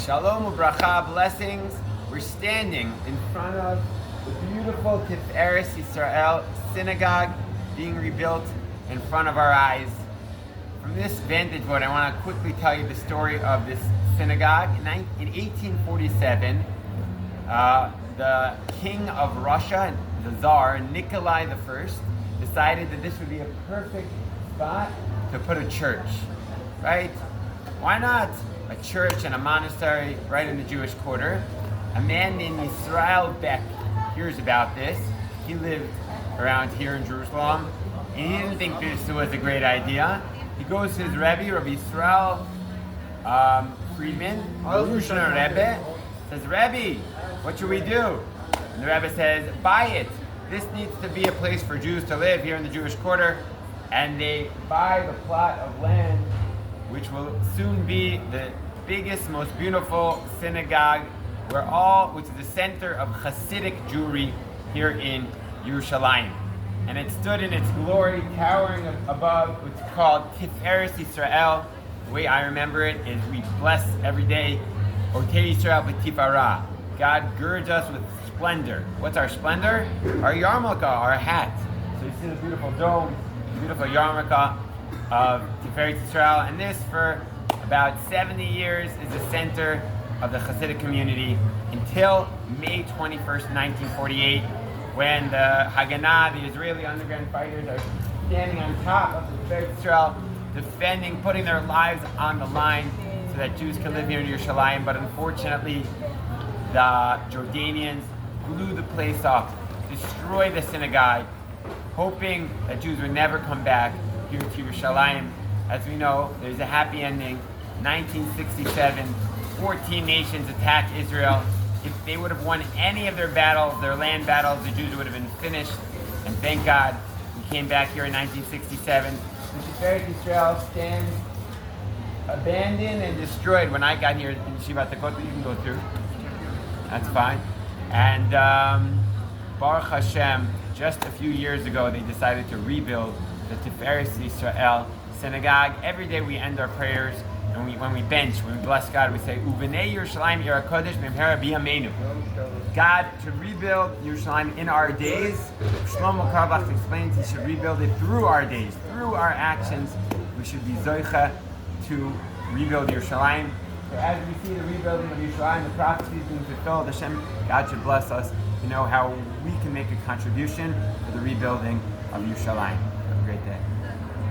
Shalom u'bracha, blessings. We're standing in front of the beautiful Tiferet Yisrael synagogue being rebuilt in front of our eyes. From this vantage point, I want to quickly tell you the story of this synagogue. In 1847, the king of Russia, the Tsar, Nikolai I, decided that this would be a perfect spot to put a church, right? Why not a church and a monastery right in the Jewish quarter? A man named Yisrael hears about this. He lived around here in Jerusalem, and he didn't think this was a great idea. He goes to his Rebbe, Rabbi Yisrael Friedman, Yerushalayim Rebbe, says, Rebbe, what should we do? And the Rebbe says, buy it. This needs to be a place for Jews to live here in the Jewish quarter. And they buy the plot of land, which will soon be the biggest, most beautiful synagogue, which is the center of Hasidic Jewry here in Yerushalayim. And it stood in its glory, towering above what's called Tiferet Yisrael. The way I remember it is we bless every day, Otei Yisrael b'tifara. God girds us with splendor. What's our splendor? Our yarmulke, our hat. So you see the beautiful dome, the beautiful yarmulke of Tiferet Yisrael, and this for about 70 years is the center of the Hasidic community until May 21st, 1948, when the Haganah, the Israeli underground fighters, are standing on top of the Tiferet Yisrael, defending, putting their lives on the line so that Jews can live here in Yerushalayim. But unfortunately, the Jordanians blew the place up, destroyed the synagogue, hoping that Jews would never come back here to Yerushalayim. As we know, there's a happy ending. 1967, 14 nations attacked Israel. If they would have won any of their battles, their land battles, the Jews would have been finished. And thank God we came back here in 1967. The Tiferet Yisrael stands abandoned and destroyed. When I got here in Shivat Dakota, you can go through. That's fine. And Baruch Hashem, just a few years ago, they decided to rebuild the Tiferet Yisrael synagogue. Every day we end our prayers, and when we bless God, we say, Uvenei Yerushalayim Yer HaKodesh Memhera B'Yameinu. God, to rebuild Yerushalayim in our days. Shlomo Carlebach explains he should rebuild it through our days, through our actions. We should be zoicha to rebuild Yerushalayim. So as we see the rebuilding of Yerushalayim, the prophecies being fulfilled, Hashem, God should bless us to know how we can make a contribution to the rebuilding of Yerushalayim. Have a great day.